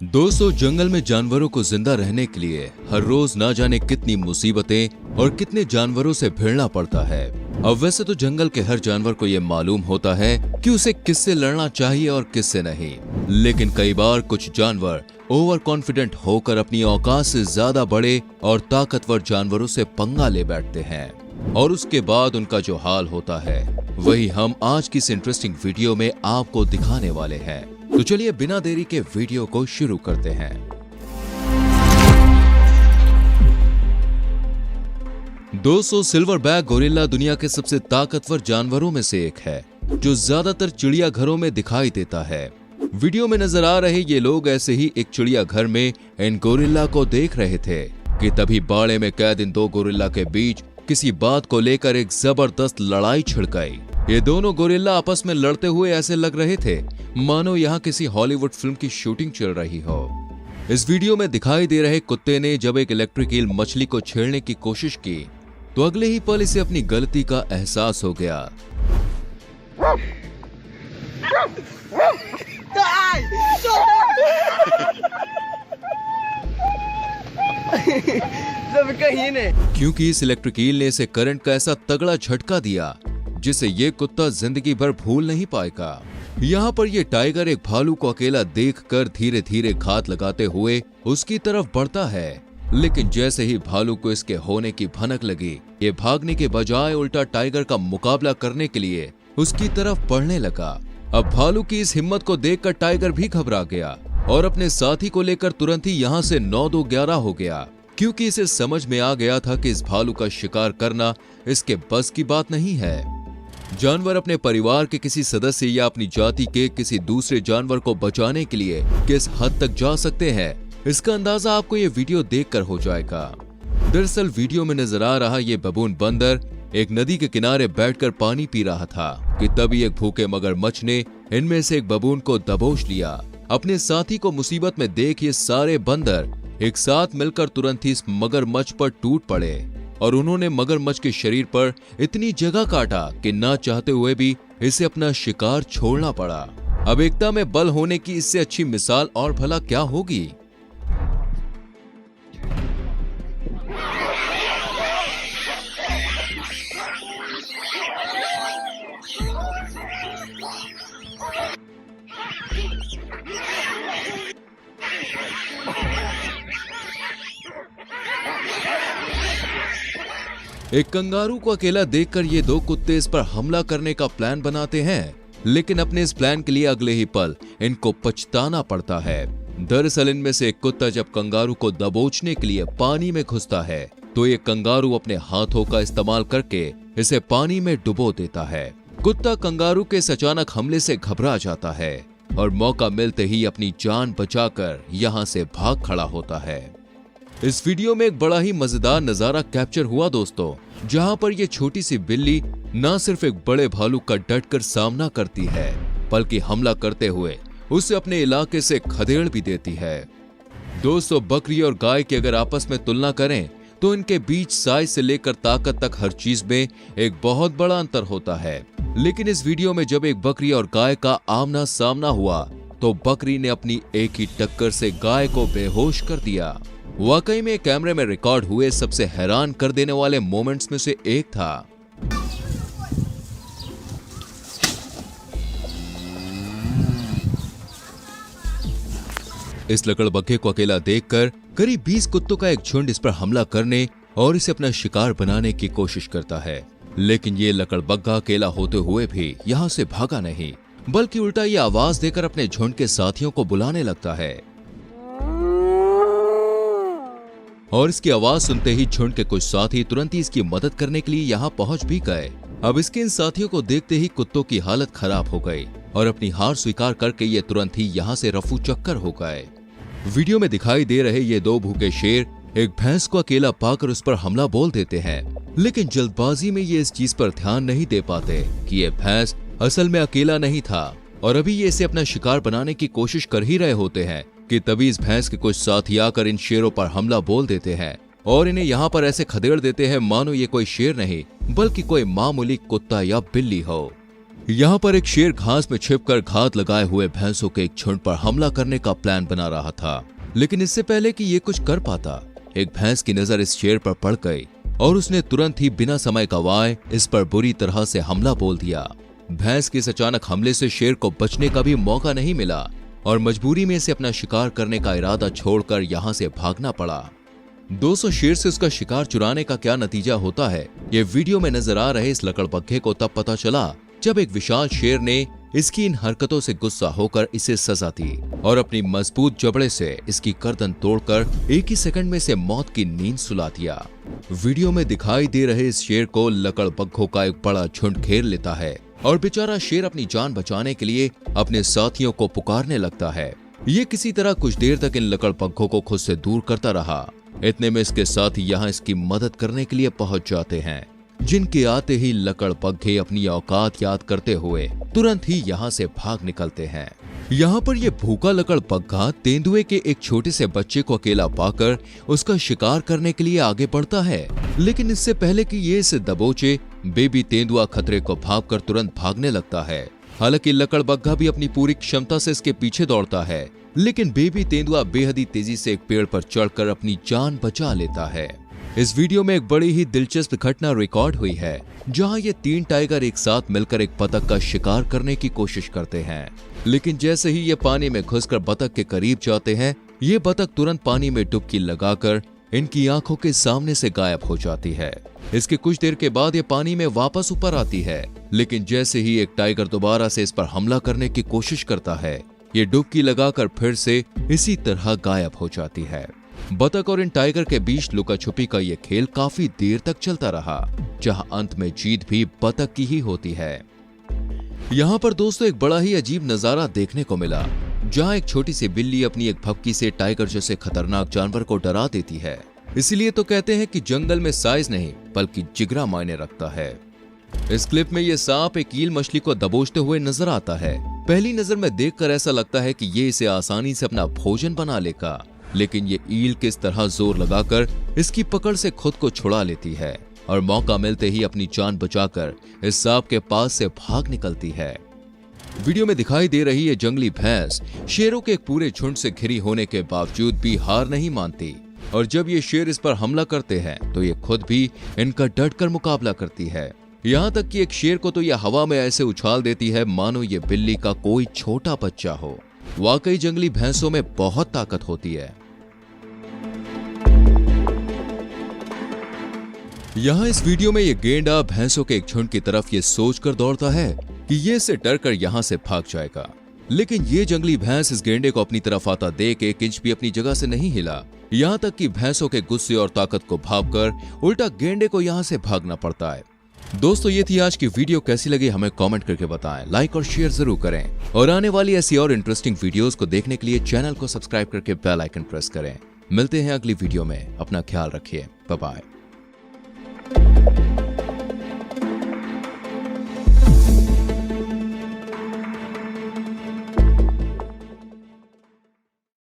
दोस्तों, जंगल में जानवरों को जिंदा रहने के लिए हर रोज ना जाने कितनी मुसीबतें और कितने जानवरों से भिड़ना पड़ता है। अब वैसे तो जंगल के हर जानवर को ये मालूम होता है कि उसे किससे लड़ना चाहिए और किससे नहीं, लेकिन कई बार कुछ जानवर ओवर कॉन्फिडेंट होकर अपनी औकात से ज्यादा बड़े और ताकतवर जानवरों से पंगा ले बैठते हैं और उसके बाद उनका जो हाल होता है वही हम आज की इस इंटरेस्टिंग वीडियो में आपको दिखाने वाले हैं। तो चलिए बिना देरी के वीडियो को शुरू करते हैं। दोस्तों, सिल्वरबैक गोरिल्ला दुनिया के सबसे ताकतवर जानवरों में से एक है जो ज्यादातर चिड़ियाघरों में दिखाई देता है। वीडियो में नजर आ रहे ये लोग ऐसे ही एक चिड़ियाघर में इन गोरिल्ला को देख रहे थे कि तभी बाड़े में कैद इन दो गोरिल्ला के बीच किसी बात को लेकर एक जबरदस्त लड़ाई छिड़ गई। ये दोनों गोरिल्ला आपस में लड़ते हुए ऐसे लग रहे थे मानो यहाँ किसी हॉलीवुड फिल्म की शूटिंग चल रही हो। इस वीडियो में दिखाई दे रहे कुत्ते ने जब एक इलेक्ट्रिक ईल मछली को छेड़ने की कोशिश की तो अगले ही पल इसे अपनी गलती का एहसास हो गया। क्योंकि इस इलेक्ट्रिक ईल ने इसे करंट का ऐसा तगड़ा झटका दिया जिसे ये कुत्ता जिंदगी भर भूल नहीं पाएगा। यहाँ पर ये टाइगर एक भालू को अकेला देखकर धीरे धीरे घात लगाते हुए उसकी तरफ बढ़ता है, लेकिन जैसे ही भालू को इसके होने की भनक लगी, ये भागने के बजाय उल्टा टाइगर का मुकाबला करने के लिए उसकी तरफ बढ़ने लगा। अब भालू की इस हिम्मत को देखकर टाइगर भी घबरा गया और अपने साथी को लेकर तुरंत ही यहाँ से 9-2-11 हो गया, क्योंकि इसे समझ में आ गया था कि इस भालू का शिकार करना इसके बस की बात नहीं है। जानवर अपने परिवार के किसी सदस्य या अपनी जाति के किसी दूसरे जानवर को बचाने के लिए किस हद तक जा सकते हैं, इसका अंदाजा आपको ये वीडियो देखकर हो जाएगा। दरअसल वीडियो में नजर आ रहा ये बबून बंदर एक नदी के किनारे बैठकर पानी पी रहा था कि तभी एक भूखे मगरमच्छ ने इनमें से एक बबून को दबोच लिया। अपने साथी को मुसीबत में देख ये सारे बंदर एक साथ मिलकर तुरंत ही इस मगरमच्छ पर टूट पड़े और उन्होंने मगरमच्छ के शरीर पर इतनी जगह काटा कि ना चाहते हुए भी इसे अपना शिकार छोड़ना पड़ा। अब एकता में बल होने की इससे अच्छी मिसाल और भला क्या होगी। एक कंगारू को अकेला देखकर ये दो कुत्ते इस पर हमला करने का प्लान बनाते हैं, लेकिन अपने इस प्लान के लिए अगले ही पल इनको पछताना पड़ता है। दरअसल इनमें से एक कुत्ता जब कंगारू को दबोचने के लिए पानी में घुसता है तो ये कंगारू अपने हाथों का इस्तेमाल करके इसे पानी में डुबो देता है। कुत्ता कंगारू के इस अचानक हमले से घबरा जाता है और मौका मिलते ही अपनी जान बचाकर यहाँ से भाग खड़ा होता है। इस वीडियो में एक बड़ा ही मजेदार नजारा कैप्चर हुआ दोस्तों, जहां पर ये छोटी सी बिल्ली न सिर्फ एक बड़े भालू का डटकर सामना करती है बल्कि हमला करते हुए उसे अपने इलाके से खदेड़ भी देती है। दोस्तों, बकरी और गाय की अगर आपस में तुलना करें तो इनके बीच साइज से लेकर ताकत तक हर चीज में एक बहुत बड़ा अंतर होता है, लेकिन इस वीडियो में जब एक बकरी और गाय का आमना सामना हुआ तो बकरी ने अपनी एक ही टक्कर से गाय को बेहोश कर दिया। वाकई में कैमरे में रिकॉर्ड हुए सबसे हैरान कर देने वाले मोमेंट्स में से एक था। इस लकड़बग्घे को अकेला देखकर करीब 20 कुत्तों का एक झुंड इस पर हमला करने और इसे अपना शिकार बनाने की कोशिश करता है, लेकिन ये लकड़बग्घा अकेला होते हुए भी यहाँ से भागा नहीं, बल्कि उल्टा ये आवाज देकर अपने झुंड के साथियों को बुलाने लगता है। और इसकी आवाज सुनते ही झुंड के कुछ साथी तुरंत ही इसकी मदद करने के लिए यहाँ पहुंच भी गए। अब इसके इन साथियों को देखते ही कुत्तों की हालत खराब हो गई और अपनी हार स्वीकार करके ये तुरंत ही यहाँ से रफू चक्कर हो गए। वीडियो में दिखाई दे रहे ये दो भूखे शेर एक भैंस को अकेला पाकर उस पर हमला बोल देते हैं, लेकिन जल्दबाजी में ये इस चीज पर ध्यान नहीं दे पाते कि ये भैंस असल में अकेला नहीं था और अभी ये इसे अपना शिकार बनाने की कोशिश कर ही रहे होते हैं कि तभी इस भैंस के कुछ साथी आकर इन शेरों पर हमला बोल देते हैं और इन्हें यहाँ पर ऐसे खदेड़ देते हैं मानो ये कोई शेर नहीं बल्कि कोई मामूली कुत्ता या बिल्ली हो। यहाँ पर एक शेर घास में छिपकर घात लगाए हुए भैंसों के एक झुंड पर हमला करने का प्लान बना रहा था। लेकिन इससे पहले कि ये कुछ कर पाता, एक भैंस की नजर इस शेर पर पड़ गई और उसने तुरंत ही बिना समय गंवाए इस पर बुरी तरह से हमला बोल दिया। भैंस के इस अचानक हमले से शेर को बचने का भी मौका नहीं मिला और मजबूरी में इसे अपना शिकार करने का इरादा छोड़कर यहाँ से भागना पड़ा। दोस्तों, शेर से उसका शिकार चुराने का क्या नतीजा होता है, ये वीडियो में नजर आ रहे इस लकड़बग्घे को तब पता चला जब एक विशाल शेर ने इसकी इन हरकतों से गुस्सा होकर इसे सजा दी और अपनी मजबूत जबड़े से इसकी गर्दन तोड़कर एक ही सेकंड में इसे मौत की नींद सुला दिया। वीडियो में दिखाई दे रहे इस शेर को लकड़बग्घों का एक बड़ा झुंड घेर लेता है और बेचारा शेर अपनी जान बचाने के लिए अपने साथियों को पुकारने लगता है। ये किसी तरह कुछ देर तक इन लकड़बग्घों को खुद से दूर करता रहा। इतने में इसके साथी यहाँ इसकी मदद करने के लिए पहुंच जाते हैं, जिनके आते ही लकड़बग्घे अपनी औकात याद करते हुए तुरंत ही यहाँ से भाग निकलते हैं। यहाँ पर ये भूखा लकड़बग्घा तेंदुए के एक छोटे से बच्चे को अकेला पाकर उसका शिकार करने के लिए आगे बढ़ता है, लेकिन इससे पहले कि ये इसे दबोचे, बेबी तेंदुआ खतरे को भांपकर तुरंत भागने लगता है। हालांकि लकड़बग्घा भी अपनी पूरी क्षमता से इसके पीछे दौड़ता है, लेकिन बेबी तेंदुआ बेहद तेजी से एक पेड़ पर चढ़कर अपनी जान बचा लेता है। इस वीडियो में एक बड़ी ही दिलचस्प घटना रिकॉर्ड हुई है, जहां ये 3 टाइगर एक साथ मिलकर एक बतख का शिकार करने की कोशिश करते हैं। लेकिन जैसे ही ये पानी में घुसकर बतख के करीब जाते हैं, ये बतख तुरंत पानी में डुबकी लगाकर इनकी आंखों के सामने से गायब हो जाती है। इसके कुछ देर के बाद ये पानी में वापस ऊपर आती है, लेकिन जैसे ही एक टाइगर दोबारा से इस पर हमला करने की कोशिश करता है, ये डुबकी लगाकर फिर से इसी तरह गायब हो जाती है। बतख और इन टाइगर के बीच लुका छुपी का ये खेल काफी देर तक चलता रहा, जहां अंत में जीत भी बतख की ही होती है। यहाँ पर दोस्तों एक बड़ा ही अजीब नजारा देखने को मिला, जहां एक छोटी सी बिल्ली अपनी एक भपकी से टाइगर जैसे खतरनाक जानवर को डरा देती है। इसीलिए तो कहते हैं कि जंगल में साइज नहीं बल्कि जिगरा मायने रखता है। इस क्लिप में ये सांप एक ईल मछली को दबोचते हुए नजर आता है। पहली नजर में देखकर ऐसा लगता है कि ये इसे आसानी से अपना भोजन बना लेगा, लेकिन ये ईल किस तरह जोर लगाकर इसकी पकड़ से खुद को छुड़ा लेती है और मौका मिलते ही अपनी जान बचाकर इस सांप के पास से भाग निकलती है। वीडियो में दिखाई दे रही ये जंगली भैंस शेरों के एक पूरे झुंड से घिरी होने के बावजूद भी हार नहीं मानती और जब ये शेर इस पर हमला करते हैं तो ये खुद भी इनका डटकर मुकाबला करती है। यहाँ तक कि एक शेर को तो ये हवा में ऐसे उछाल देती है मानो ये बिल्ली का कोई छोटा बच्चा हो। वाकई जंगली भैंसों में बहुत ताकत होती है। यहाँ इस वीडियो में ये गेंडा भैंसों के एक झुंड की तरफ ये सोचकर दौड़ता है कि ये इससे डरकर यहाँ से भाग जाएगा, लेकिन ये जंगली भैंस इस गेंडे को अपनी तरफ आता देख 1 इंच भी अपनी जगह से नहीं हिला। यहाँ तक कि भैंसों के गुस्से और ताकत को भांपकर उल्टा गेंडे को यहाँ से भागना पड़ता है। दोस्तों, ये थी आज की वीडियो। कैसी लगी हमें कमेंट करके बताएं, लाइक और शेयर जरूर करें और आने वाली ऐसी और इंटरेस्टिंग वीडियोस को देखने के लिए चैनल को सब्सक्राइब करके बेल आइकन प्रेस करें। मिलते हैं अगली वीडियो में, अपना ख्याल रखिए, बाय बाय।